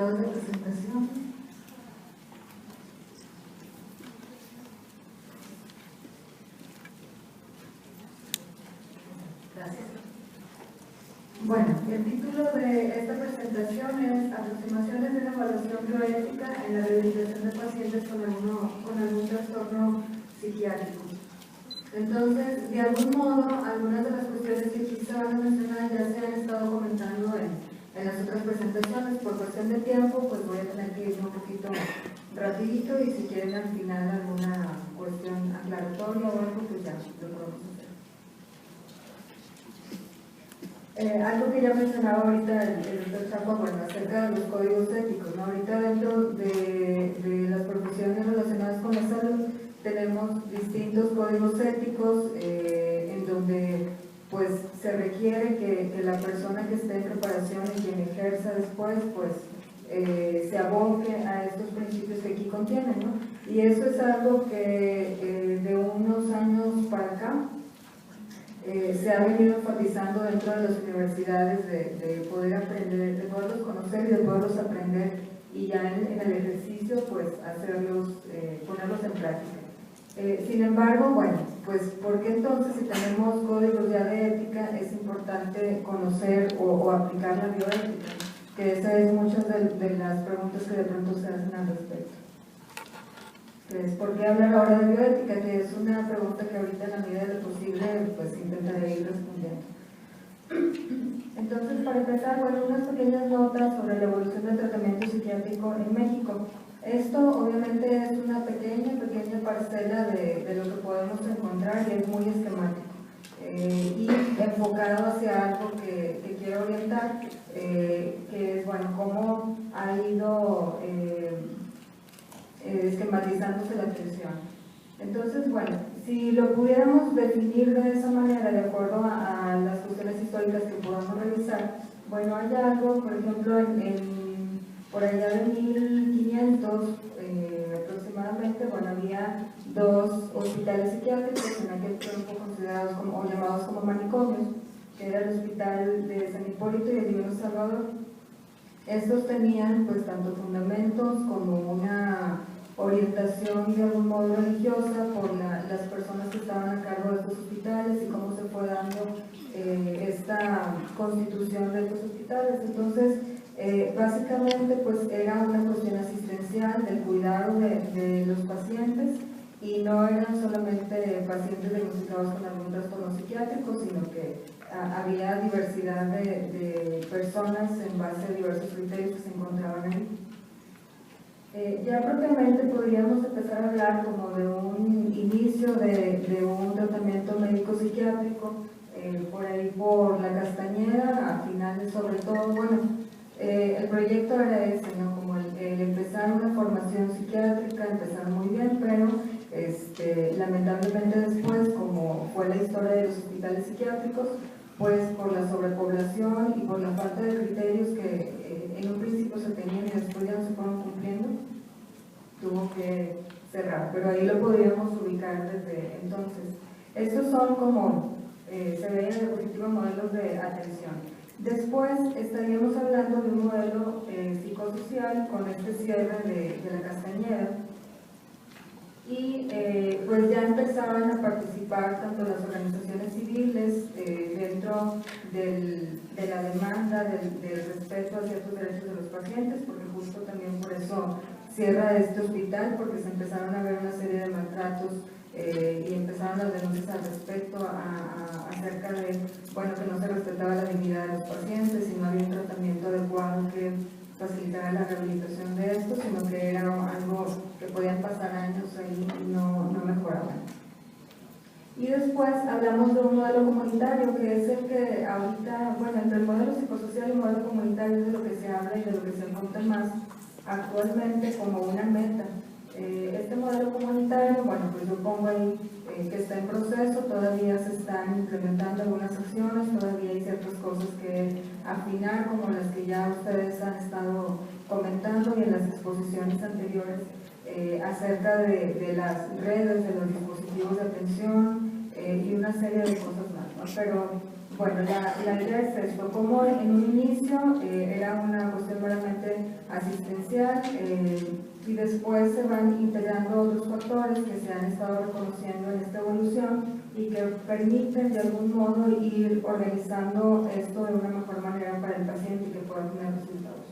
resultados de presentación. Gracias. Bueno, el título de esta presentación es Aproximaciones de la evaluación bioética en la rehabilitación de pacientes con algún trastorno psiquiátrico. Entonces, de algún modo, algunas de las cuestiones que quizá van a mencionar ya se han estado comentando en las otras presentaciones. Por cuestión de tiempo, pues voy a tener que ir un poquito rapidito, y si quieren al final alguna cuestión aclaratoria o algo, pues ya lo podemos hacer. Algo que ya mencionaba ahorita el doctor Chapa, bueno, acerca de los códigos éticos, ¿no? Ahorita dentro de las profesiones relacionadas con la salud tenemos distintos códigos éticos en donde pues se requiere que la persona que esté en preparación y quien ejerza después pues se aboque a estos principios que aquí contienen, ¿no? Y eso es algo que de unos años para acá se ha venido enfatizando dentro de las universidades de poder aprender, de poderlos conocer y de poderlos aprender, y ya en el ejercicio pues hacerlos, ponerlos en práctica. Sin embargo, bueno, pues ¿por qué entonces si tenemos códigos ya de ética es importante conocer o aplicar la bioética? Que esa es muchas de las preguntas que de pronto se hacen al respecto. Entonces, ¿por qué hablar ahora de bioética? Que es una pregunta que ahorita en la medida de lo posible pues intentaré ir respondiendo. Entonces, para empezar, bueno, unas pequeñas notas sobre la evolución del tratamiento psiquiátrico en México. Esto obviamente es una pequeña parcela de lo que podemos encontrar, y es muy esquemático y enfocado hacia algo que quiero orientar, que es, bueno, cómo ha ido esquematizándose la atención. Entonces, bueno, si lo pudiéramos definir de esa manera, de acuerdo a las cuestiones históricas que podamos revisar, bueno, hay algo, por ejemplo, por allá de 1500 aproximadamente, bueno, había 2 hospitales psiquiátricos en aquel tiempo considerados como, o llamados como manicomios, que era el Hospital de San Hipólito y el Divino Salvador. Estos tenían pues tanto fundamentos como una orientación de algún modo religiosa por las personas que estaban a cargo de estos hospitales, y cómo se fue dando esta constitución de estos hospitales. Entonces, básicamente pues era una cuestión asistencial del cuidado de los pacientes, y no eran solamente pacientes diagnosticados con algún trastorno psiquiátrico, sino que había diversidad de personas en base a diversos criterios que se encontraban ahí. Ya propiamente podríamos empezar a hablar como de un inicio de un tratamiento médico-psiquiátrico por ahí por la Castañeda, a finales sobre todo, bueno, el proyecto era ese, ¿no? Como el empezar una formación psiquiátrica, empezar muy bien, pero lamentablemente después, como fue la historia de los hospitales psiquiátricos, pues por la sobrepoblación y por la falta de criterios que en un principio se tenían y después ya no se fueron cumpliendo, tuvo que cerrar, pero ahí lo podríamos ubicar desde entonces. Estos son como se ve en el diapositiva modelos de atención. Después estaríamos hablando de un modelo psicosocial con este cierre de la Castañeda, y pues ya empezaban a participar tanto las organizaciones civiles dentro de la demanda del respeto a ciertos derechos de los pacientes, porque justo también por eso cierra este hospital, porque se empezaron a ver una serie de maltratos y empezaron las denuncias al respecto acerca de, bueno, que no se respetaba la dignidad de los pacientes y no había un tratamiento adecuado que facilitara la rehabilitación de esto, sino que era algo que podían pasar años ahí y no mejoraban. Y después hablamos de un modelo comunitario, que es el que ahorita, bueno, entre el modelo psicosocial y el modelo comunitario es de lo que se habla y de lo que se apunta más actualmente como una meta. Este modelo comunitario, bueno, pues yo pongo ahí que está en proceso, todavía se están implementando algunas acciones, todavía hay ciertas cosas que afinar, como las que ya ustedes han estado comentando y en las exposiciones anteriores acerca de las redes, de los dispositivos de atención y una serie de cosas más, ¿no? Pero Bueno, la idea es esto, como en un inicio era una cuestión meramente asistencial y después se van integrando otros factores que se han estado reconociendo en esta evolución y que permiten de algún modo ir organizando esto de una mejor manera para el paciente y que pueda tener resultados.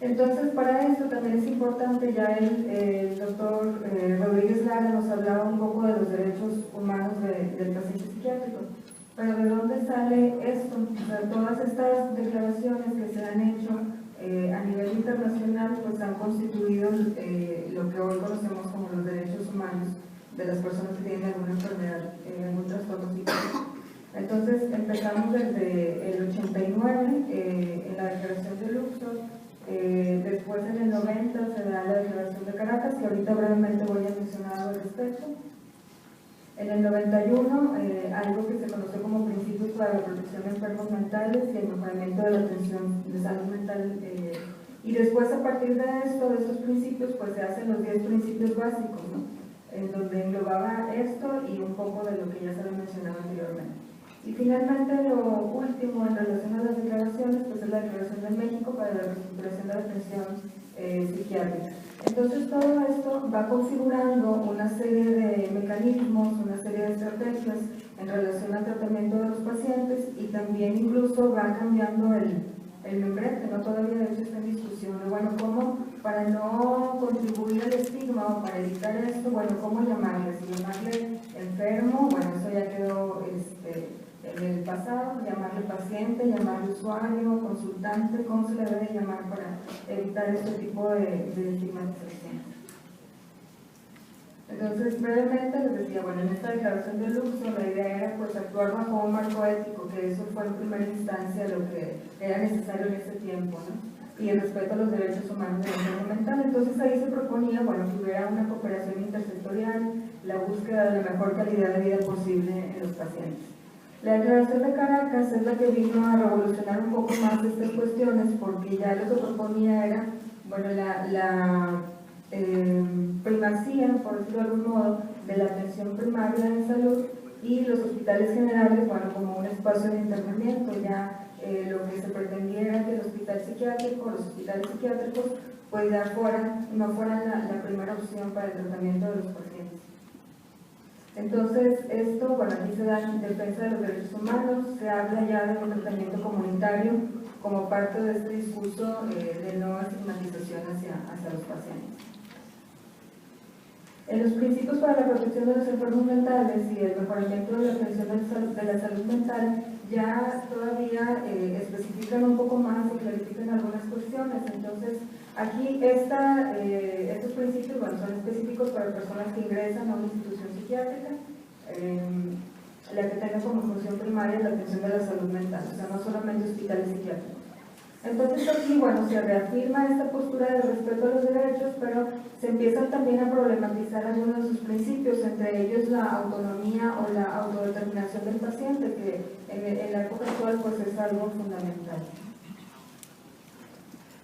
Entonces, para esto también es importante, ya el doctor Rodríguez Lara nos hablaba un poco de los derechos humanos del paciente psiquiátrico. Pero ¿de dónde sale esto? O sea, todas estas declaraciones que se han hecho a nivel internacional pues han constituido lo que hoy conocemos como los derechos humanos de las personas que tienen alguna enfermedad, algún trastorno psiquiátrico. Entonces, empezamos desde el 89 en la Declaración de Luxor. Después en el 90 se da la Declaración de Caracas, que ahorita brevemente voy a mencionar al respecto. En el 91, algo que se conoce como Principios para la Protección de Enfermos Mentales y el Mejoramiento de la Atención de Salud Mental. Y después, a partir de esto, de estos principios, pues se hacen los 10 principios básicos, ¿no? En donde englobaba esto y un poco de lo que ya se había mencionado anteriormente. Y finalmente, lo último en relación a las declaraciones, pues es la Declaración de México para la Reestructuración de la Atención Psiquiátrica. Entonces, todo esto va configurando una serie de mecanismos, una serie de estrategias en relación al tratamiento de los pacientes y también incluso va cambiando el membrete, ¿no? Todavía de hecho está en discusión, ¿no? Bueno, ¿cómo, para no contribuir al estigma o para evitar esto, bueno, cómo llamarle? Si llamarle enfermo, bueno, eso ya quedó en el pasado, llamarle paciente, llamarle usuario, consultante, ¿cómo se le debe llamar para evitar este tipo de estigmatización? Entonces, brevemente les decía, bueno, en esta declaración de Luxor la idea era pues actuar bajo un marco ético, que eso fue en primera instancia lo que era necesario en ese tiempo, ¿no? Y el respeto a los derechos humanos de la salud mental. Entonces ahí se proponía, bueno, que hubiera una cooperación intersectorial, la búsqueda de la mejor calidad de vida posible en los pacientes. La Declaración de Caracas es la que vino a revolucionar un poco más estas cuestiones, porque ya lo que proponía era, bueno, la primacía, por decirlo de algún modo, de la atención primaria en salud y los hospitales generales, bueno, como un espacio de internamiento. Ya lo que se pretendía era que el hospital psiquiátrico, los hospitales psiquiátricos, pues ya no fueran la primera opción para el tratamiento de los pacientes. Entonces, esto, bueno, aquí se da en defensa de los derechos humanos, se habla ya de un tratamiento comunitario como parte de este discurso de no estigmatización hacia los pacientes. En los principios para la protección de los enfermos mentales y el mejoramiento de la atención de la salud mental ya todavía especifican un poco más y clarifican algunas cuestiones. Entonces, aquí estos principios, bueno, son específicos para personas que ingresan a una institución psiquiátrica, la que tenga como función primaria la atención de la salud mental, o sea, no solamente hospitales psiquiátricos. Entonces aquí, bueno, se reafirma esta postura de respeto a los derechos, pero se empiezan también a problematizar algunos de sus principios, entre ellos la autonomía o la autodeterminación del paciente, que en la época actual pues es algo fundamental.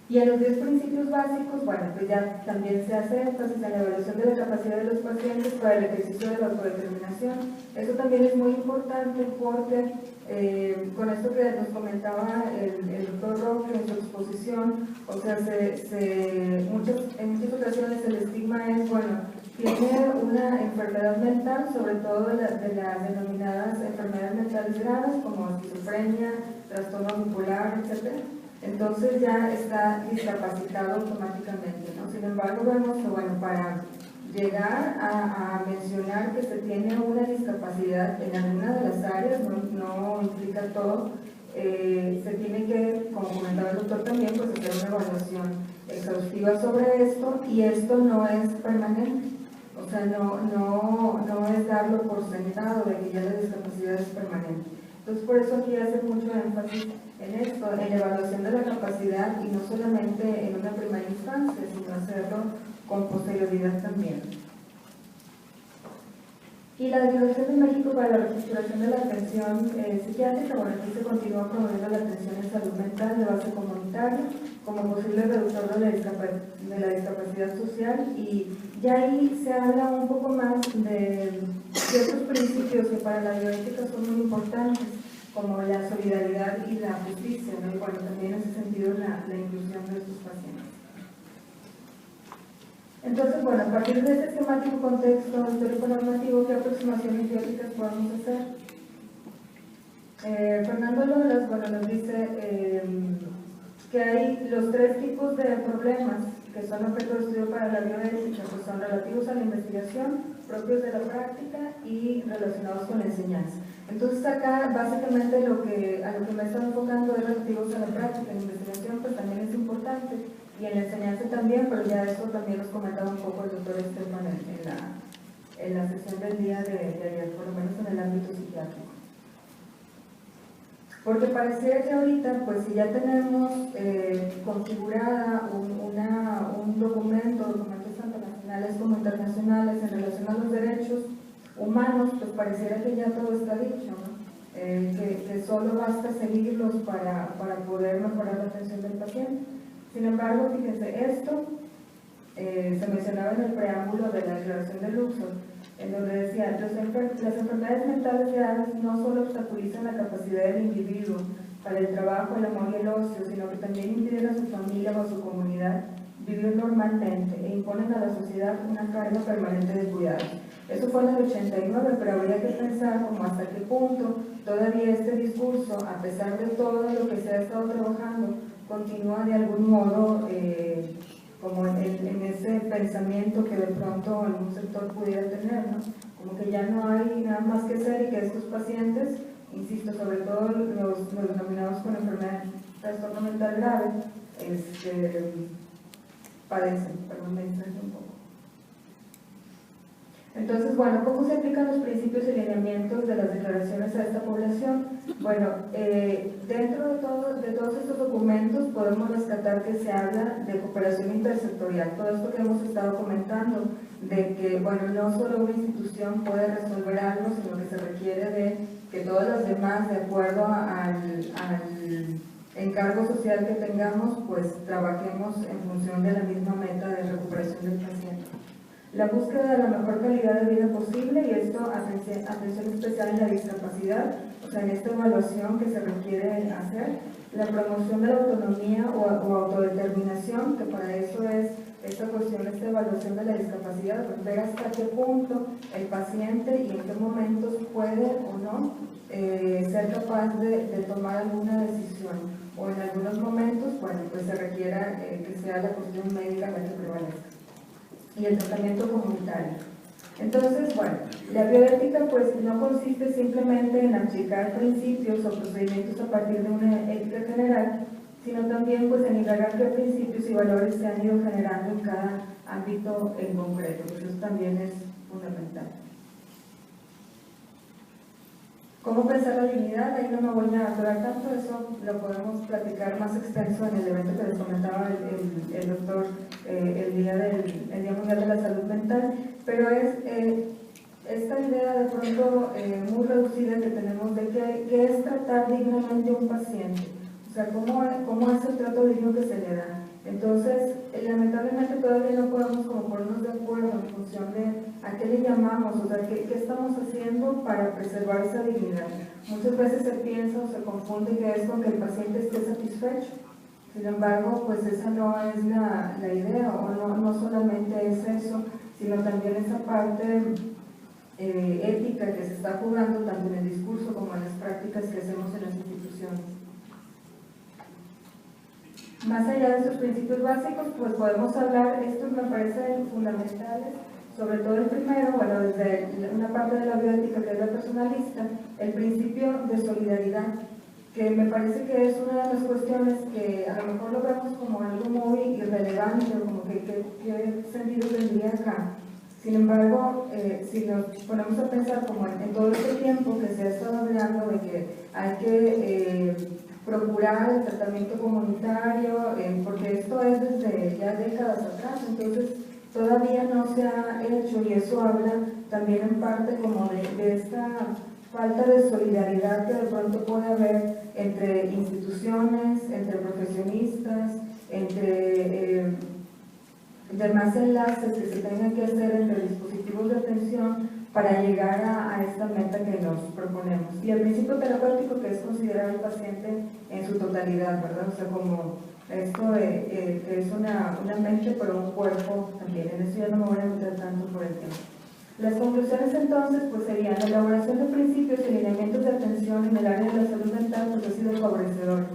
Y en los 10 principios básicos, bueno, pues ya también se hace énfasis en la evaluación de la capacidad de los pacientes para el ejercicio de la autodeterminación. Eso también es muy importante porque con esto que nos comentaba el doctor Roque en su exposición, o sea, en muchas ocasiones el estigma es, bueno, tiene una enfermedad mental, sobre todo de las denominadas enfermedades mentales graves, como esquizofrenia, trastorno bipolar, etc. Entonces ya está discapacitado automáticamente, ¿no? Sin embargo, vemos que, bueno, para llegar a mencionar que se tiene una discapacidad en alguna de las áreas, no implica todo, se tiene que, como comentaba el doctor también, pues hacer una evaluación exhaustiva sobre esto, y esto no es permanente. O sea, no es darlo por sentado de que ya la discapacidad es permanente. Entonces, por eso aquí hace mucho énfasis en esto, en la evaluación de la capacidad, y no solamente en una primera instancia, sino hacerlo con posterioridad también. Y la Declaración de México para la Reestructuración de la Atención Psiquiátrica, bueno, aquí se continúa promoviendo la atención en salud mental de base comunitaria como posible reductor de la discapacidad social, y ya ahí se habla un poco más de ciertos principios que para la bioética son muy importantes, como la solidaridad y la justicia, ¿no? Y bueno, también en ese sentido la inclusión de estos pacientes. Entonces, bueno, a partir de este esquemático contexto histórico-normativo, ¿qué aproximaciones bióticas podemos hacer? Fernando Lolas, bueno, nos dice que hay los tres tipos de problemas que son objeto de estudio para la bioética, pues son relativos a la investigación, propios de la práctica y relacionados con la enseñanza. Entonces acá básicamente a lo que me está enfocando es relativos a la práctica. La investigación pues también es importante y en la enseñanza también, pero ya eso también nos comentaba un poco el doctor Estefan en la sesión del día de ayer, por lo menos en el ámbito psiquiátrico. Porque pareciera que ahorita, pues si ya tenemos configurada un documentos tanto nacionales como internacionales en relación a los derechos humanos, pues pareciera que ya todo está dicho, ¿no? Que solo basta seguirlos para poder mejorar la atención del paciente. Sin embargo, fíjense, esto se mencionaba en el preámbulo de la Declaración de Luxor, en donde decía, las enfermedades mentales graves no solo obstaculizan la capacidad del individuo para el trabajo, el amor y el ocio, sino que también impiden a su familia o a su comunidad vivir normalmente e imponen a la sociedad una carga permanente de cuidados. Eso fue en el 89, pero habría que pensar como hasta qué punto todavía este discurso, a pesar de todo lo que se ha estado trabajando, continúa de algún modo como en ese pensamiento que de pronto algún sector pudiera tener, ¿no? Como que ya no hay nada más que hacer y que estos pacientes, insisto, sobre todo los denominados con enfermedad trastorno mental grave, padecen, perdón, me distraje un poco. Entonces, bueno, ¿cómo se aplican los principios y lineamientos de las declaraciones a esta población? Bueno, dentro de todos estos documentos podemos rescatar que se habla de cooperación intersectorial, todo esto que hemos estado comentando, de que, bueno, no solo una institución puede resolver algo, sino que se requiere de que todas las demás, de acuerdo al encargo social que tengamos, pues trabajemos en función de la misma meta de recuperación del paciente. La búsqueda de la mejor calidad de vida posible, y esto atención especial en la discapacidad, o sea, en esta evaluación que se requiere hacer, la promoción de la autonomía o autodeterminación, que para eso es esta cuestión, esta evaluación de la discapacidad, pues ver hasta qué punto el paciente y en qué momentos puede o no ser capaz de tomar alguna decisión, o en algunos momentos, bueno, pues se requiera que sea la cuestión médica la que prevalezca. Y el tratamiento comunitario. Entonces, bueno, la bioética pues no consiste simplemente en aplicar principios o procedimientos a partir de una ética general, sino también pues en indagar qué principios y valores se han ido generando en cada ámbito en concreto, pues eso también es fundamental. ¿Cómo pensar la dignidad? Ahí no me voy a atorar tanto, eso lo podemos platicar más extenso en el evento que les comentaba el doctor el Día Mundial de la Salud Mental, pero es esta idea de pronto muy reducida que tenemos de qué es tratar dignamente a un paciente, o sea, cómo es el trato digno que se le da. Entonces, lamentablemente todavía no podemos como ponernos de acuerdo en función de a qué le llamamos, o sea, qué estamos haciendo para preservar esa dignidad. Muchas veces se piensa o se confunde que es con que el paciente esté satisfecho. Sin embargo, pues esa no es la idea, o no solamente es eso, sino también esa parte ética que se está jugando tanto en el discurso como en las prácticas que hacemos en las instituciones. Más allá de esos principios básicos, pues podemos hablar, estos me parecen fundamentales, sobre todo el primero, bueno, desde una parte de la bioética que es la personalista, el principio de solidaridad, que me parece que es una de las cuestiones que a lo mejor lo vemos como algo muy irrelevante, o como que qué sentido tendría acá. Sin embargo, si nos ponemos a pensar como en todo este tiempo que se ha estado hablando de que hay que procurar el tratamiento comunitario, porque esto es desde ya décadas atrás, entonces todavía no se ha hecho, y eso habla también en parte como de esta falta de solidaridad que de pronto puede haber entre instituciones, entre profesionistas, entre demás enlaces que se tengan que hacer entre dispositivos de atención para llegar a esta meta que nos proponemos. Y el principio terapéutico, que es considerar al paciente en su totalidad, ¿verdad? O sea, como esto es una mente pero un cuerpo también. En eso ya no me voy a meter tanto por el tema. Las conclusiones entonces pues serían: la elaboración de principios y lineamientos de atención en el área de la salud mental pues ha sido favorecedor,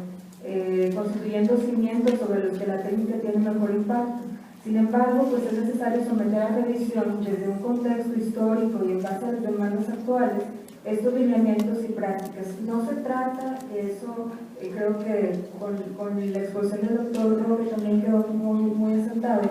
constituyendo cimientos sobre los que la técnica tiene mejor impacto. Sin embargo, pues es necesario someter a revisión desde un contexto histórico y en base a las demandas actuales estos lineamientos y prácticas. No se trata, eso creo que con la exposición del doctor Roque también quedó muy asentado,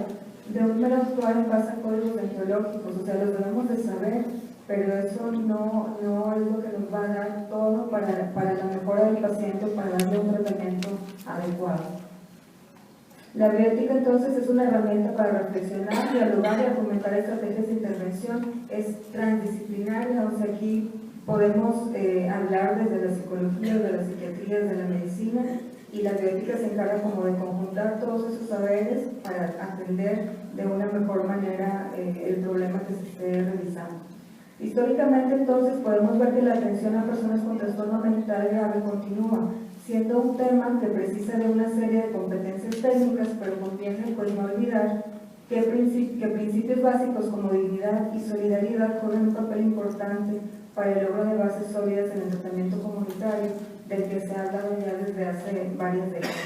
de un mero actuar en base a códigos deontológicos, o sea, los debemos de saber, pero eso no es lo que nos va a dar todo para la mejora del paciente, para darle un tratamiento adecuado. La bioética entonces es una herramienta para reflexionar, dialogar y argumentar estrategias de intervención, es transdisciplinaria, o sea, aquí podemos hablar desde la psicología, de la psiquiatría, desde la medicina, y la bioética se encarga como de conjuntar todos esos saberes para atender de una mejor manera el problema que se esté realizando. Históricamente entonces podemos ver que la atención a personas con trastorno mental grave continúa siendo un tema que precisa de una serie de competencias técnicas, pero conviene pues no olvidar que principios básicos como dignidad y solidaridad juegan un papel importante para el logro de bases sólidas en el tratamiento comunitario, del que se ha hablado ya desde hace varias décadas.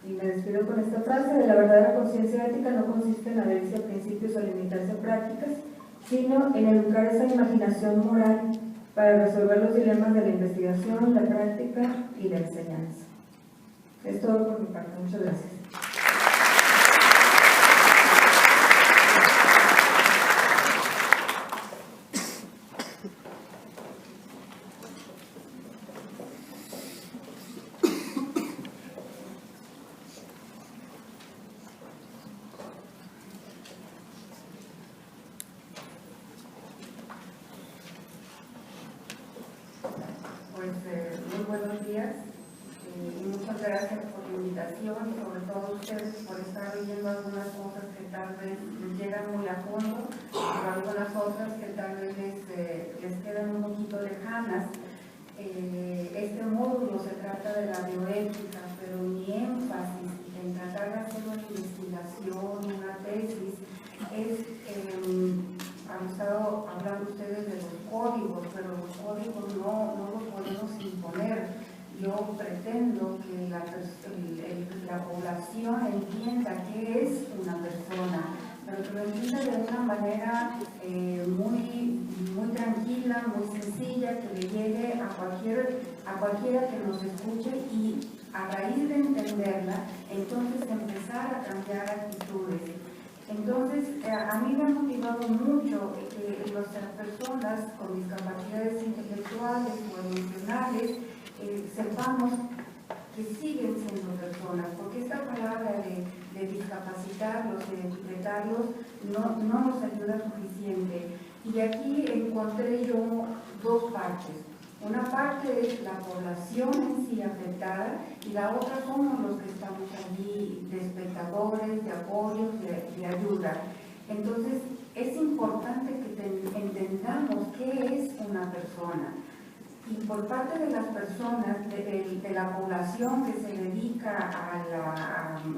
Y me despido con esta frase: de la verdadera conciencia ética no consiste en adherirse a principios o limitarse a prácticas, sino en educar esa imaginación moral para resolver los dilemas de la investigación, la práctica y la enseñanza. Es todo por mi parte. Muchas gracias. Muy buenos días y muchas gracias por la invitación y sobre todo ustedes por estar viendo algunas cosas que tal vez les llegan muy a fondo, pero algunas otras que tal vez les quedan un poquito lejanas. Este módulo se trata de la bioética, pero mi énfasis en tratar de hacer una investigación, una tesis, es han estado hablando ustedes de los códigos, pero los códigos no los podemos imponer. Yo pretendo que la población entienda qué es una persona, pero que lo entienda de una manera muy tranquila, muy sencilla, que le llegue a cualquiera que nos escuche, y a raíz de entenderla, entonces empezar a cambiar actitudes. Entonces, a mí me ha motivado mucho que nuestras personas con discapacidades intelectuales o emocionales sepamos que siguen siendo personas, porque esta palabra de discapacitarlos, de etiquetarlos, no nos ayuda suficiente. Y aquí encontré yo dos partes. Una parte es la población en sí afectada y la otra somos los que estamos allí de espectadores, de apoyo, de ayuda. Entonces es importante que entendamos qué es una persona. Y por parte de las personas, de la población que se dedica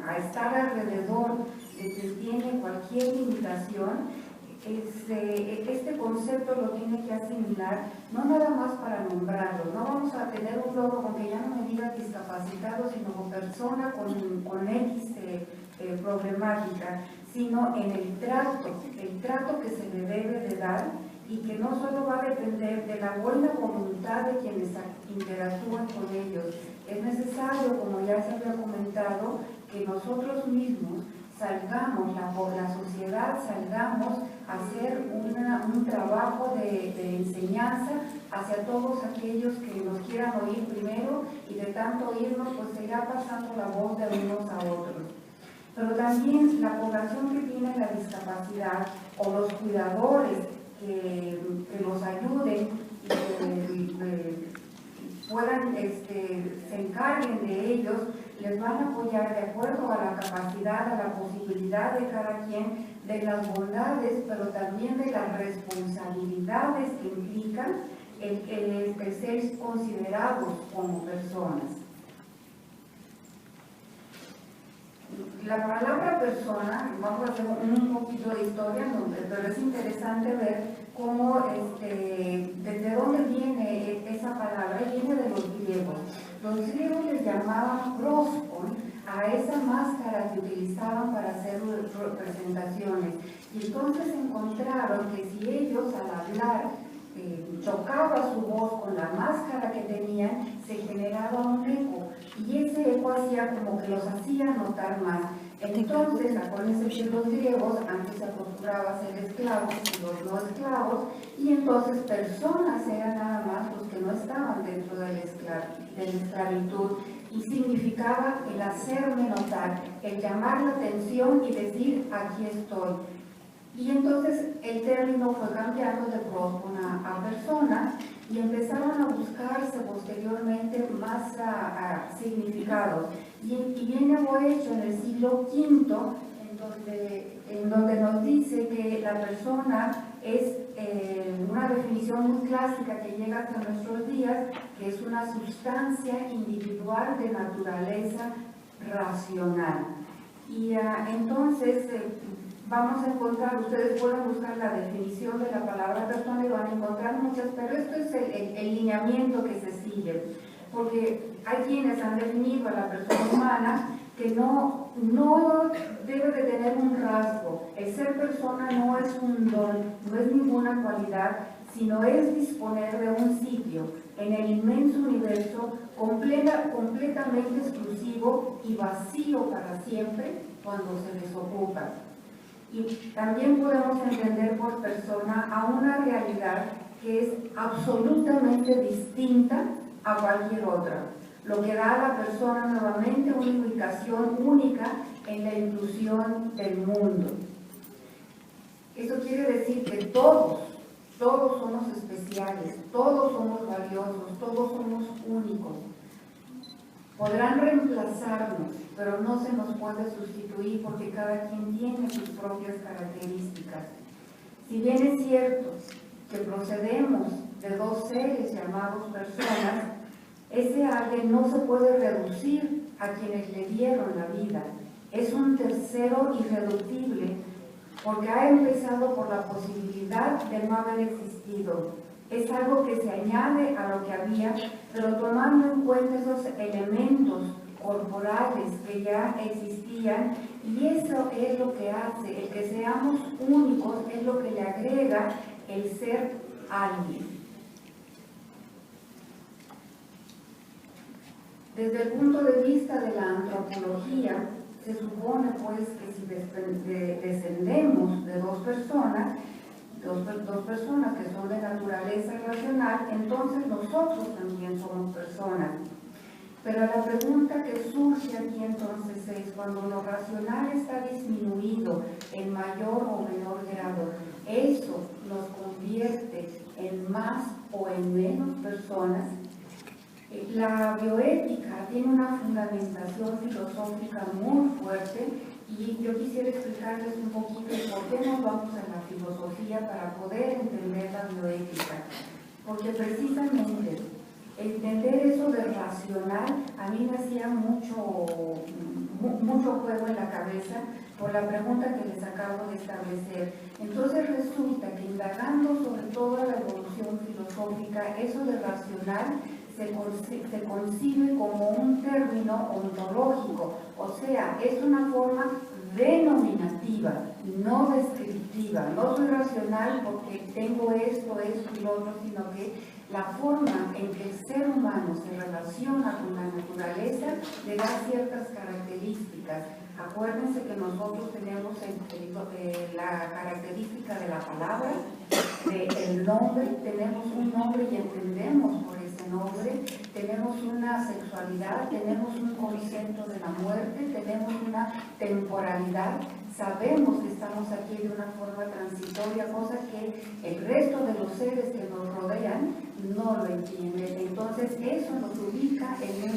a estar alrededor de quien tiene cualquier limitación, este concepto lo tiene que asimilar, no nada más para nombrarlo. No vamos a tener un logo con que ya no me diga discapacitado, sino con persona con X problemática, sino en el trato que se le debe de dar, y que no solo va a depender de la buena voluntad de quienes interactúan con ellos. Es necesario, como ya se había comentado, que nosotros mismos salgamos, la sociedad salgamos a hacer un trabajo de enseñanza hacia todos aquellos que nos quieran oír primero, y de tanto oírnos pues se irá pasando la voz de unos a otros. pero también la población que tiene la discapacidad o los cuidadores que los ayuden y que puedan, se encarguen de ellos, les van a apoyar de acuerdo a la capacidad, a la posibilidad de cada quien, de las bondades, pero también de las responsabilidades que implican el ser considerados como personas. La palabra persona, vamos a hacer un poquito de historia, pero es interesante ver cómo, desde dónde viene esa palabra. Viene de los griegos. Los griegos les llamaban proskon a esa máscara que utilizaban para hacer representaciones. Y entonces encontraron que si ellos al hablar chocaba su voz con la máscara que tenían, se generaba un eco, y ese eco hacía como que los hacía notar más. Entonces, acuérdense que los griegos antes se acostumbraba a ser esclavos y los no esclavos, y entonces personas eran nada más los que no estaban dentro de la esclavitud, y significaba el hacerme notar, el llamar la atención y decir aquí estoy. Y entonces el término fue cambiando de proskon a persona, y empezaron a buscarse posteriormente más significados. Y viene hecho en el siglo V, en donde nos dice que la persona es una definición muy clásica que llega hasta nuestros días, que es una sustancia individual de naturaleza racional. Y entonces vamos a encontrar, ustedes pueden buscar la definición de la palabra persona y van a encontrar muchas, pero esto es el lineamiento que se sigue, porque hay quienes han definido a la persona humana que no debe de tener un rasgo. El ser persona no es un don, no es ninguna cualidad, sino es disponer de un sitio en el inmenso universo completamente exclusivo y vacío para siempre cuando se desocupa. Y también podemos entender por persona a una realidad que es absolutamente distinta a cualquier otra, lo que da a la persona nuevamente una ubicación única en la inclusión del mundo. Eso quiere decir que todos somos especiales, todos somos valiosos, todos somos únicos. Podrán reemplazarnos, pero no se nos puede sustituir porque cada quien tiene sus propias características. Si bien es cierto que procedemos de dos seres llamados personas, ese alguien no se puede reducir a quienes le dieron la vida. Es un tercero irreductible porque ha empezado por la posibilidad de no haber existido. Es algo que se añade a lo que había, pero tomando en cuenta esos elementos corporales que ya existían, y eso es lo que hace, el que seamos únicos es lo que le agrega el ser alguien. Desde el punto de vista de la antropología, se supone pues que si descendemos de dos personas que son de naturaleza racional, entonces nosotros también somos personas. Pero la pregunta que surge aquí entonces es, cuando lo racional está disminuido en mayor o menor grado, ¿eso nos convierte en más o en menos personas? La bioética tiene una fundamentación filosófica muy fuerte, y yo quisiera explicarles un poquito por qué nos vamos a la filosofía para poder entender la bioética. Porque precisamente entender eso de racional a mí me hacía mucho juego en la cabeza por la pregunta que les acabo de establecer. Entonces resulta que indagando sobre toda la evolución filosófica, eso de racional se concibe como un término ontológico, o sea, es una forma denominativa, no descriptiva. No soy racional porque tengo esto y lo otro, sino que la forma en que el ser humano se relaciona con la naturaleza le da ciertas características. Acuérdense que nosotros tenemos la característica de la palabra, del nombre, tenemos un nombre y entendemos por ese de nombre, tenemos una sexualidad, tenemos un concepto de la muerte, tenemos una temporalidad, sabemos que estamos aquí de una forma transitoria, cosa que el resto de los seres que nos rodean no lo entienden. Entonces eso nos ubica en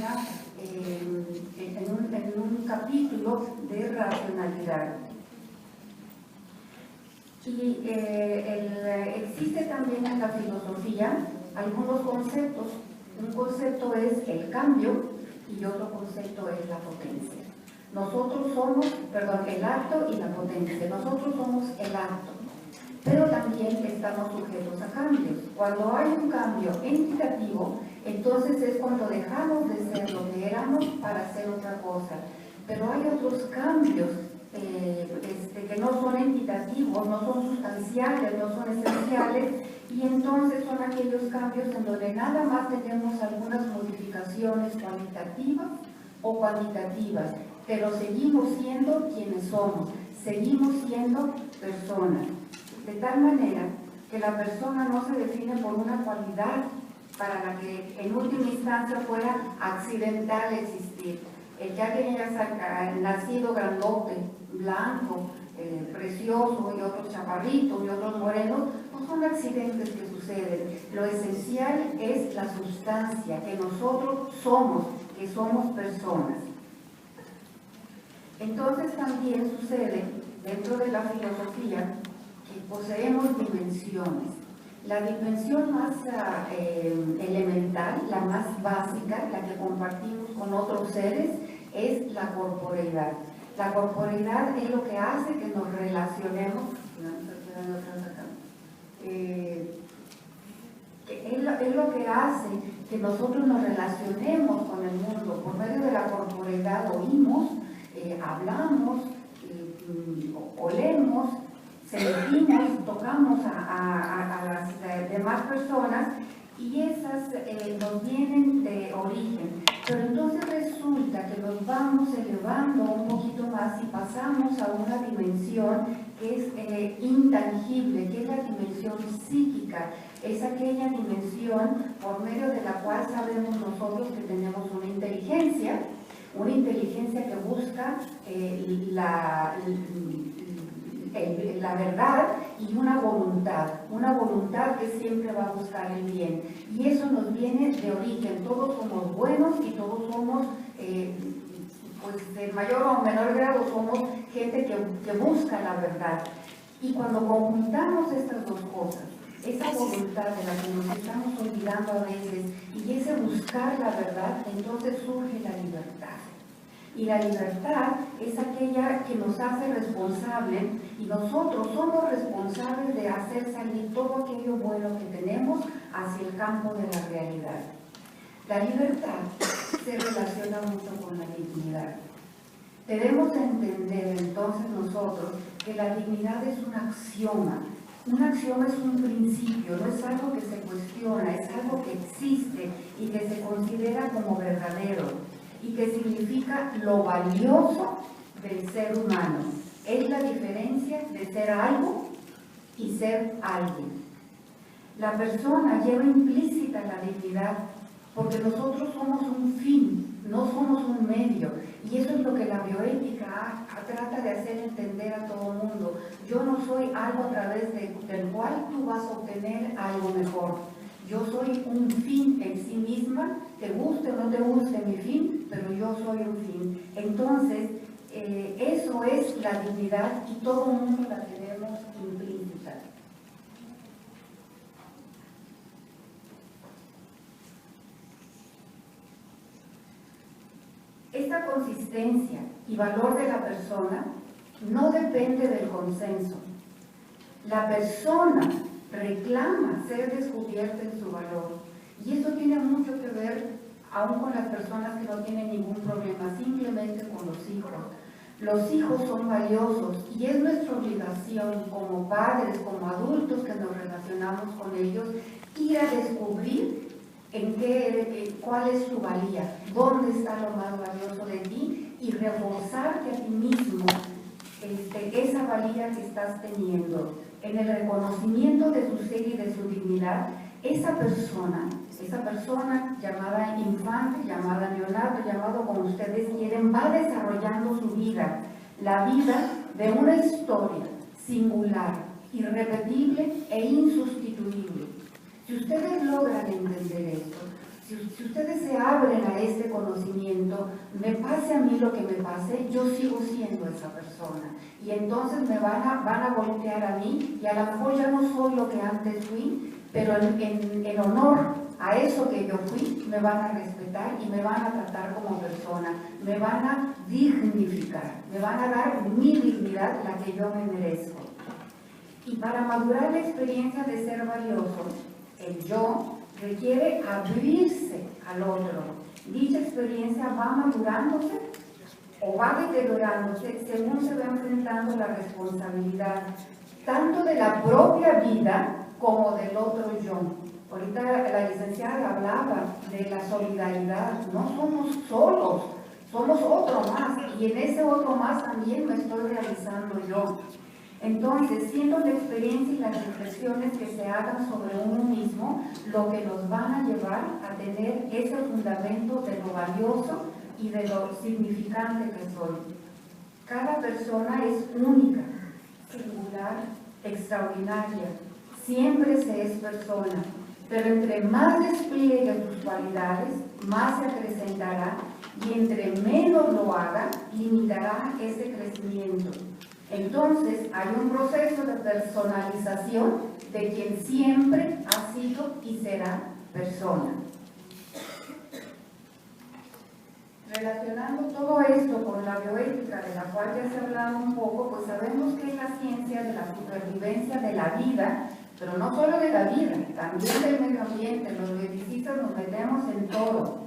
un capítulo de racionalidad. Y existe también en la filosofía algunos conceptos. Un concepto es el cambio y otro concepto es la potencia. Nosotros somos, el acto y la potencia. Nosotros somos el acto, pero también estamos sujetos a cambios. Cuando hay un cambio entitativo, entonces es cuando dejamos de ser lo que éramos para hacer otra cosa. Pero hay otros cambios que no son entitativos, no son sustanciales, no son esenciales, y entonces son aquellos cambios en donde nada más tenemos algunas modificaciones cualitativas o cuantitativas, pero seguimos siendo quienes somos, seguimos siendo personas, de tal manera que la persona no se define por una cualidad para la que en última instancia fuera accidental existir. El que alguien haya nacido grandote, blanco, precioso, y otros chaparritos y otros morenos, no son accidentes que suceden. Lo esencial es la sustancia, que nosotros somos, que somos personas. Entonces también sucede dentro de la filosofía que poseemos dimensiones. La dimensión más elemental, la más básica, la que compartimos con otros seres, es la corporeidad. La corporeidad es lo que hace que nos relacionemos, es lo que hace que nosotros nos relacionemos con el mundo. Por medio de la corporeidad oímos, hablamos, olemos, sentimos, tocamos a las demás personas, y esas nos vienen de origen. Pero entonces resulta que nos vamos elevando un poquito más y pasamos a una dimensión que es intangible, que es la dimensión psíquica. Es aquella dimensión por medio de la cual sabemos nosotros que tenemos una inteligencia que busca la verdad, y una voluntad que siempre va a buscar el bien. Y eso nos viene de origen. Todos somos buenos y todos somos, pues de mayor o menor grado, somos gente que busca la verdad. Y cuando conjuntamos estas dos cosas, esa voluntad de la que nos estamos olvidando a veces y ese buscar la verdad, entonces surge la libertad. Y la libertad es aquella que nos hace responsables, y nosotros somos responsables de hacer salir todo aquello bueno que tenemos hacia el campo de la realidad. La libertad se relaciona mucho con la dignidad. Debemos entender entonces nosotros que la dignidad es un axioma. Un axioma es un principio, no es algo que se cuestiona, es algo que existe y que se considera como verdadero, y que significa lo valioso del ser humano. Es la diferencia de ser algo y ser alguien. La persona lleva implícita la dignidad, porque nosotros somos un fin, no somos un medio, y eso es lo que la bioética trata de hacer entender a todo el mundo. Yo no soy algo a través del cual tú vas a obtener algo mejor. Yo soy un fin en sí misma, te guste o no te guste mi fin, pero yo soy un fin. Entonces, eso es la dignidad, y todo el mundo la tenemos implícita. Esta consistencia y valor de la persona no depende del consenso. La persona reclama ser descubierta en su valor, y eso tiene mucho que ver aún con las personas que no tienen ningún problema, simplemente con los hijos. Los hijos son valiosos, y es nuestra obligación como padres, como adultos que nos relacionamos con ellos, ir a descubrir cuál es tu valía, dónde está lo más valioso de ti, y reforzarte a ti mismo esa valía que estás teniendo, en el reconocimiento de su ser y de su dignidad, esa persona llamada infante, llamada neonato, llamado como ustedes quieren, va desarrollando su vida, la vida de una historia singular, irrepetible e insustituible. Si ustedes logran entender esto, si ustedes se abren a este conocimiento, me pase a mí lo que me pase, yo sigo siendo esa persona. Y entonces me van a voltear a mí, y a lo mejor ya no soy lo que antes fui, pero en honor a eso que yo fui, me van a respetar y me van a tratar como persona, me van a dignificar, me van a dar mi dignidad, la que yo me merezco. Y para madurar la experiencia de ser valioso, el yo requiere abrirse al otro. Dicha experiencia va madurándose o va deteriorándose según se va enfrentando la responsabilidad, tanto de la propia vida como del otro yo. Ahorita la licenciada hablaba de la solidaridad. No somos solos, somos otro más, y en ese otro más también me estoy realizando yo. Entonces, siendo la experiencia y las reflexiones que se hagan sobre uno mismo lo que nos van a llevar a tener ese fundamento de lo valioso y de lo significante que soy. Cada persona es única, singular, extraordinaria. Siempre se es persona, pero entre más despliegue sus cualidades, más se acrecentará, y entre menos lo haga, limitará ese crecimiento. Entonces, hay un proceso de personalización de quien siempre ha sido y será persona. Relacionando todo esto con la bioética, de la cual ya se ha hablado un poco, pues sabemos que es la ciencia de la supervivencia de la vida, pero no solo de la vida, también del medio ambiente. Los bieticistas nos metemos en todo,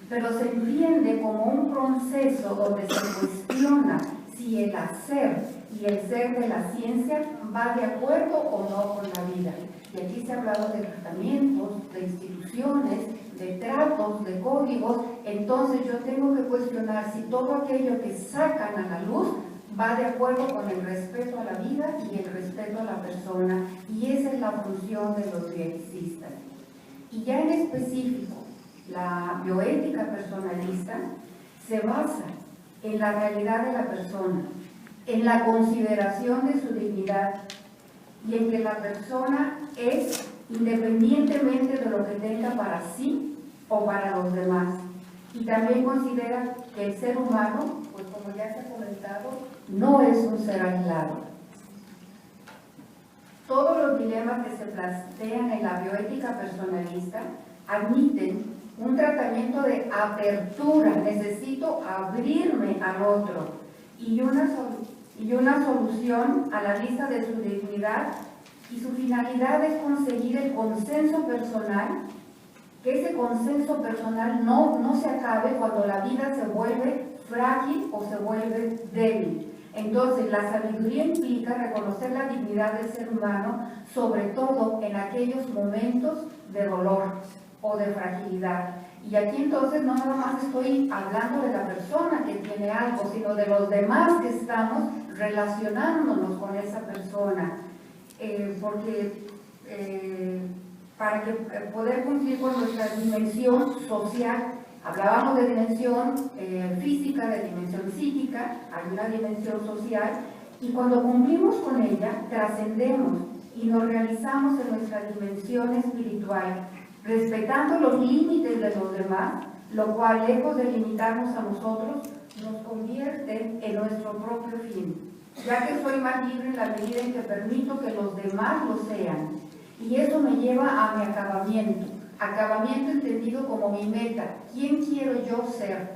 pero se entiende como un proceso donde se cuestiona si el hacer y el ser de la ciencia va de acuerdo o no con la vida. Y aquí se ha hablado de tratamientos, de instituciones, de tratos, de códigos. Entonces yo tengo que cuestionar si todo aquello que sacan a la luz va de acuerdo con el respeto a la vida y el respeto a la persona. Y esa es la función de los bieticistas. Y ya en específico, la bioética personalista se basa en la realidad de la persona, en la consideración de su dignidad y en que la persona es independientemente de lo que tenga para sí o para los demás. Y también considera que el ser humano, pues como ya se ha comentado, no es un ser aislado. Todos los dilemas que se plantean en la bioética personalista admiten un tratamiento de apertura. Necesito abrirme al otro, y una solución a la vista de su dignidad, y su finalidad es conseguir el consenso personal, que ese consenso personal no se acabe cuando la vida se vuelve frágil o se vuelve débil. Entonces, la sabiduría implica reconocer la dignidad del ser humano, sobre todo en aquellos momentos de dolor o de fragilidad. Y aquí entonces no nada más estoy hablando de la persona que tiene algo, sino de los demás que estamos relacionándonos con esa persona. Para poder cumplir con nuestra dimensión social, hablábamos de dimensión física, de dimensión psíquica, hay una dimensión social, y cuando cumplimos con ella, trascendemos y nos realizamos en nuestra dimensión espiritual, respetando los límites de los demás, lo cual, lejos de limitarnos a nosotros, nos convierte en nuestro propio fin, ya que soy más libre en la medida en que permito que los demás lo sean. Y eso me lleva a mi acabamiento entendido como mi meta. ¿Quién quiero yo ser?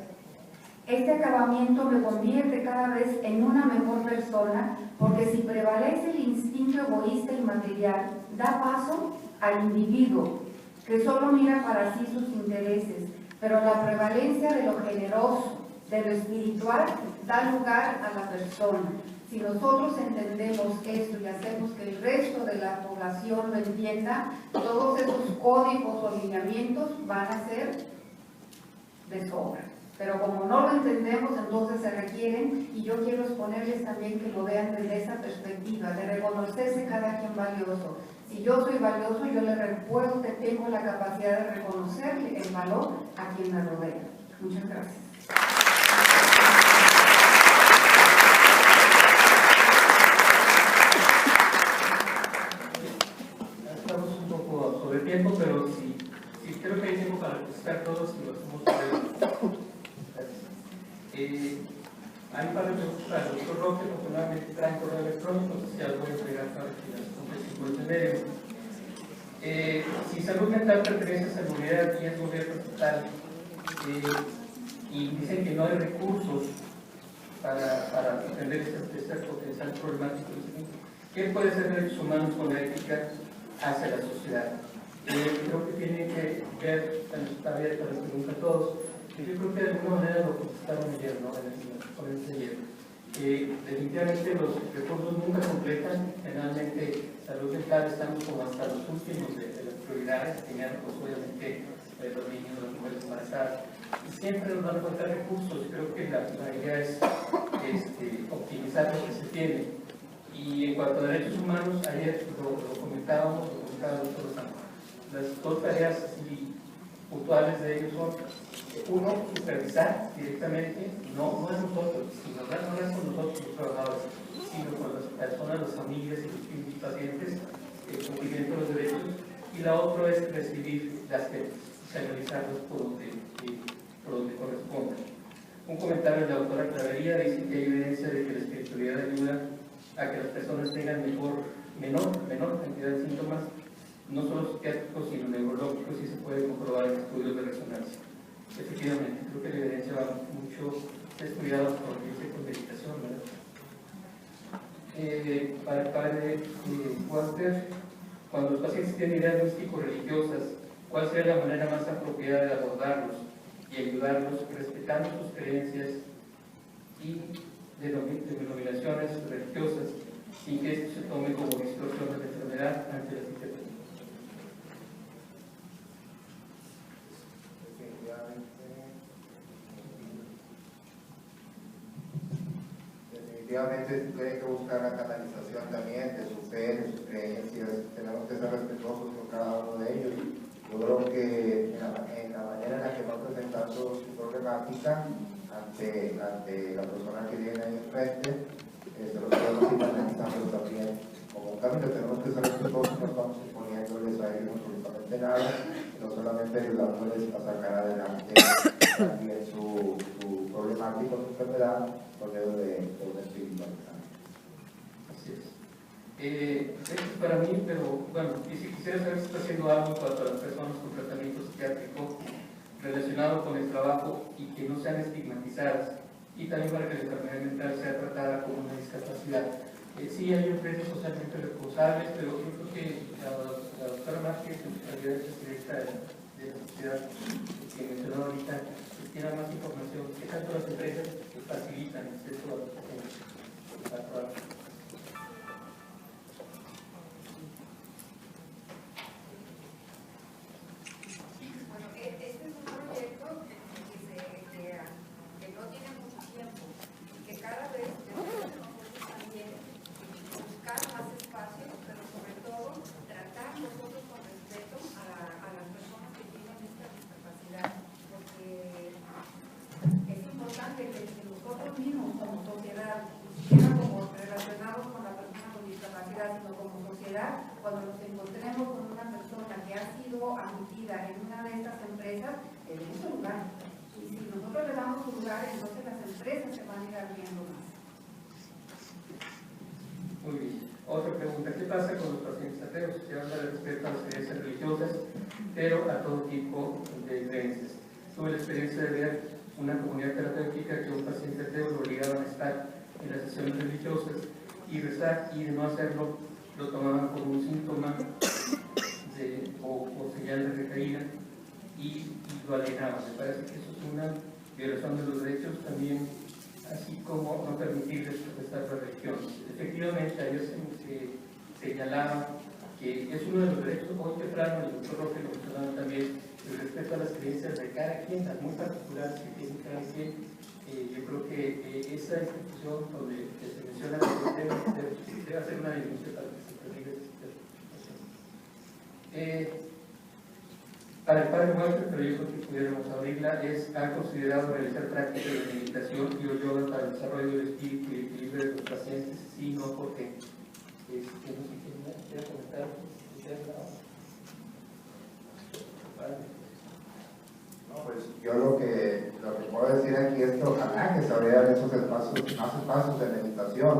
Este acabamiento me convierte cada vez en una mejor persona, porque si prevalece el instinto egoísta y material, da paso al individuo, que solo mira para sí sus intereses, pero la prevalencia de lo generoso, de lo espiritual, da lugar a la persona. Si nosotros entendemos esto y hacemos que el resto de la población lo entienda, todos esos códigos o lineamientos van a ser de sobra. Pero como no lo entendemos, entonces se requieren, y yo quiero exponerles también que lo vean desde esa perspectiva, de reconocerse cada quien valioso. Si yo soy valioso, yo le recuerdo que tengo la capacidad de reconocerle el valor a quien me rodea. Muchas gracias. Estamos un poco sobre tiempo, pero sí creo que hay tiempo para contestar todos y lo hacemos breve. Hay un par de preguntas para el doctor Roque, afortunadamente traen correo electrónico, entonces ya lo voy a entregar para que las contesten de medio. Si salud mental pertenece a seguridad y es gobierno estatal, y dicen que no hay recursos para atender este potencial problemático, ¿qué puede ser derechos humanos con la ética hacia la sociedad? Creo que tiene que ver, está abierta la pregunta a todos. Yo creo que de alguna manera lo contestaron ayer, ¿no? En la ponencia ayer. Definitivamente los recursos nunca completan. Generalmente, salud mental estamos como hasta los últimos de las prioridades, primero, pues obviamente los niños, las mujeres embarazadas. Y siempre nos van a faltar recursos. Creo que la idea es optimizar lo que se tiene. Y en cuanto a derechos humanos, ayer lo comentaba el doctor Lozano. Las dos tareas así puntuales de ellos son: uno, supervisar directamente, no es nosotros, sino no es con nosotros los trabajadores, sino con las personas, las familias y los pacientes, el cumplimiento de los derechos. Y la otra es recibir las quejas y analizarlas por donde corresponda. Un comentario de la doctora Clavería dice que hay evidencia de que la espiritualidad ayuda a que las personas tengan menor cantidad de síntomas, no solo psiquiátricos, sino neurológicos, y se puede comprobar en estudios de resonancia. Efectivamente, creo que la evidencia va mucho estudiada con medicación, ¿verdad? Padre Walter, cuando los pacientes tienen ideas místico-religiosas, ¿cuál sería la manera más apropiada de abordarlos y ayudarlos respetando sus creencias y denominaciones religiosas, sin que esto se tome como distorsión de enfermedad ante la psiquiatría? Definitivamente tienen que buscar la canalización también de su fe, de sus creencias. Tenemos que ser respetuosos con cada uno de ellos. Yo creo que en la manera en la que van presentando su problemática ante la persona que viene ahí enfrente, se los podemos ir canalizando también. Como cambio tenemos que ser respetuosos, no estamos imponiéndoles a ellos absolutamente nada, sino solamente ayudándoles a sacar adelante también su problemática, su enfermedad, por medio de una espiritualidad. Así es. Esto es para mí, pero bueno, y si quisiera saber si está haciendo algo para las personas con tratamiento psiquiátrico relacionado con el trabajo y que no sean estigmatizadas, y también para que la enfermedad mental sea tratada como una discapacidad. Sí hay empresas socialmente responsables, pero yo creo que la doctora Márquez, en su calidad de directa de la sociedad que mencionó ahorita, tiene más información. ¿Qué tanto las empresas facilitan el acceso a los pacientes al trabajo? Bueno, este es un proyecto que no tiene mucho tiempo y que cada vez debemos nosotros también buscar más espacios, pero sobre todo tratar nosotros con respeto a las personas que tienen esta discapacidad, porque es importante que nosotros mismos como sociedad, ni siquiera como relacionados con la persona con discapacidad, sino como sociedad, cuando nos encontremos con una persona que ha sido admitida en una de estas empresas, le demos su lugar. Y si nosotros le damos su lugar, entonces las empresas se van a ir abriendo más. Muy bien. Otra pregunta: ¿qué pasa con los pacientes ateos? Se habla de respeto a las creencias religiosas, pero a todo tipo de creencias. Tuve la experiencia de ver una comunidad terapéutica que un paciente ateo lo obligaban a estar en las sesiones religiosas y rezar, y de no hacerlo lo tomaban como un síntoma o señal de recaída y lo alienaban. Me parece que eso es una violación de los derechos también, así como no permitirles profesar la religión. Efectivamente, a ellos se señalaba que es uno de los derechos muy temprano, el doctor Roque lo mencionaba también, el respeto a las creencias de cada quien, las muy particulares que tiene cada quien. Yo creo que esa institución donde se menciona la debe hacer una denuncia para que se perdiga esta situación. Para el padre nuestro, pero yo creo que pudiéramos abrirla, ha considerado realizar prácticas de meditación y o yoga para el desarrollo del espíritu y el equilibrio de los pacientes, sí, no, porque no sé quién quiere comentar. No, pues yo lo que puedo decir aquí es que ojalá que se abrieran esos espacios, más espacios de meditación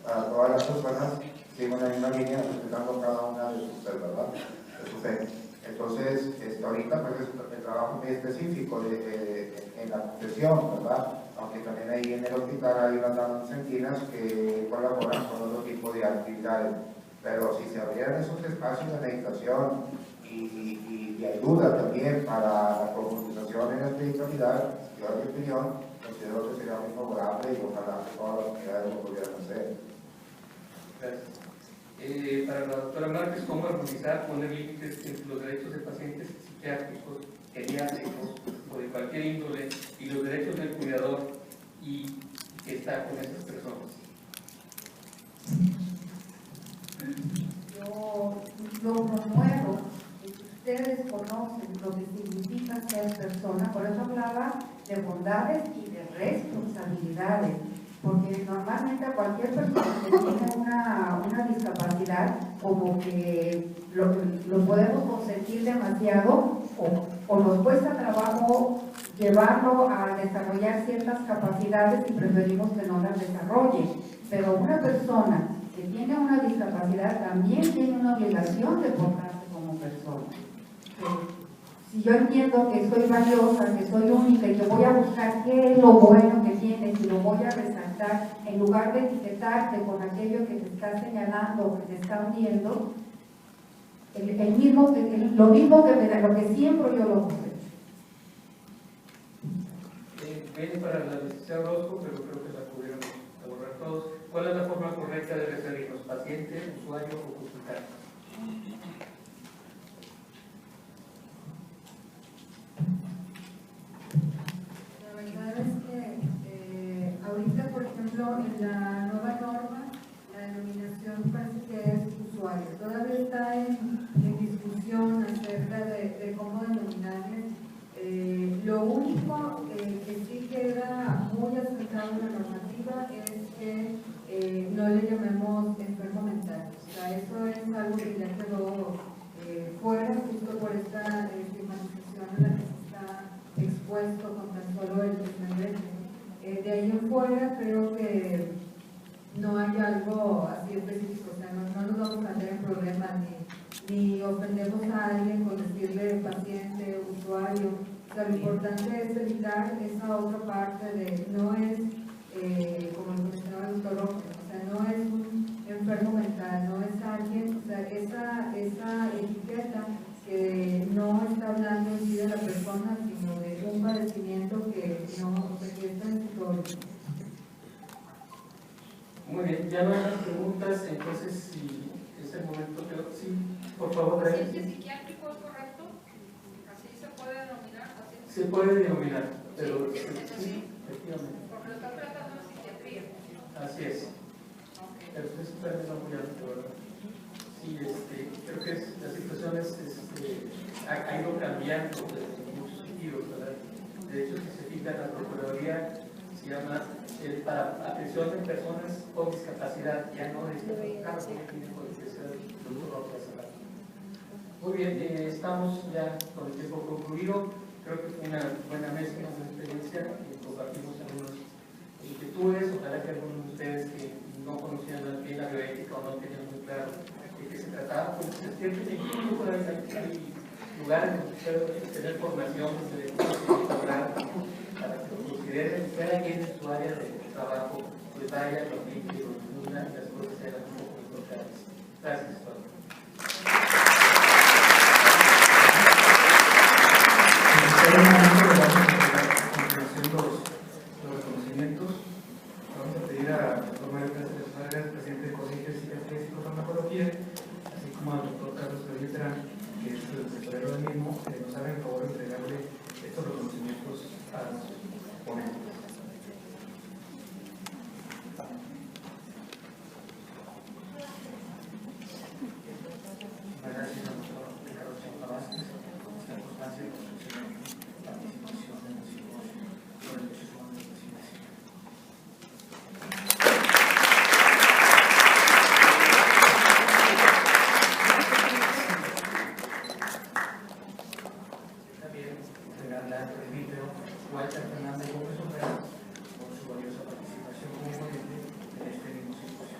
para todas las personas, siguen en una línea respetando cada una de sus fe, ¿verdad? De su fe. Entonces, ahorita pues es el trabajo muy específico en la profesión, ¿verdad? Aunque también ahí en el hospital hay unas damas argentinas que colaboran con otro tipo de actividades. Pero si se abrieran esos espacios de meditación y ayuda también para la profundización en la espiritualidad, yo en mi opinión considero que sería muy favorable y ojalá que todas las unidades lo pudieran hacer. Gracias. Para la doctora Márquez, ¿cómo armonizar, poner límites entre los derechos de pacientes psiquiátricos, geriátricos o de cualquier índole y los derechos del cuidador y que está con esas personas? Yo promuevo que ustedes conocen lo que significa ser persona, por eso hablaba de bondades y de responsabilidades, porque normalmente a cualquier persona que tiene una discapacidad, como que lo podemos consentir demasiado o nos cuesta trabajo llevarlo a desarrollar ciertas capacidades y preferimos que no las desarrolle. Pero una persona que tiene una discapacidad también tiene una obligación de portarse como persona. Si yo entiendo que soy valiosa, que soy única y que voy a buscar qué es lo bueno que tienes y lo voy a resaltar, en lugar de etiquetarte con aquello que te está señalando o que te está hundiendo, lo mismo que me da, lo que siempre yo lo cosecho. Viene para la licenciada Orozco, pero creo que la pudieron abordar todos. ¿Cuál es la forma correcta de referirnos? ¿Paciente, usuario o consultante? La verdad es que ahorita, por ejemplo, en la nueva norma, la denominación parece que es usuario. Todavía está en discusión acerca de cómo denominarle. Lo único que sí queda muy asentado en la normativa es que no le llamemos enfermo mental. O sea, eso es algo que ya quedó fuera justo por esta estigmatización a la que se está expuesto con tan solo el desmembramiento. De ahí en fuera creo que no hay algo así específico, o sea, no nos vamos a meter en problemas ni ofendemos a alguien con decirle paciente, usuario. O sea, lo importante es evitar esa otra parte de no es, como lo mencionaba el doctor Roque, o sea, no es un enfermo mental, no es alguien, o sea, esa etiqueta que no está hablando en sí de la persona, sino de un padecimiento que no, o sea, que es transitorio. Muy bien, ya no hay más preguntas, entonces si es el momento, sí, por favor. ¿Paciente psiquiátrico es correcto? ¿Así se puede denominar? Se puede denominar, pero sí, sí, efectivamente. Porque lo está tratando en psiquiatría. Así es. Okay. Pero es un término muy alto, ¿verdad? Sí, creo que la situación ha ido cambiando en muchos sentidos, ¿verdad? De hecho, si se fija, la Procuraduría se llama para atención de personas con discapacidad, ya no discapacitadas, como tiene por el doctor Roque. Muy bien, estamos ya con el tiempo concluido. Creo que fue una buena mezcla, una buena experiencia. Compartimos algunas inquietudes. Ojalá que algunos de ustedes que no conocían bien la bioética o no tenían muy claro de qué se trataba, pues es cierto que incluso hay lugares donde se puede tener formación, donde se puede hablar para que lo consideren, cada quien en su área de trabajo, pues vaya, lo aplique, lo entienda y las cosas sean un poco importantes. Gracias, Pablo. Los reconocimientos. Vamos a pedir a la doctora María Gracias, presidente del Colegio de Psiquiatría y Psicofarmacología, así como al doctor Beltrán, que es el tesorero del mismo, nos haga el favor de entregarle estos reconocimientos a los ponentes. Gracias a nuestro Ricardo Chapa Vázquez, esta constancia de construcción y participación en los simposios sobre derechos humanos de la También entregarle al presbítero Walter Fernández Gómez Opera por su valiosa participación como ponente en este mismo simposio.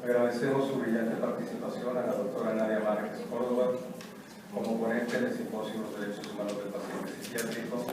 Agradecemos su brillante participación a la doctora Nadia Márquez Córdoba como ponente en el Simposio de los Derechos Humanos del Paciente Psiquiátrico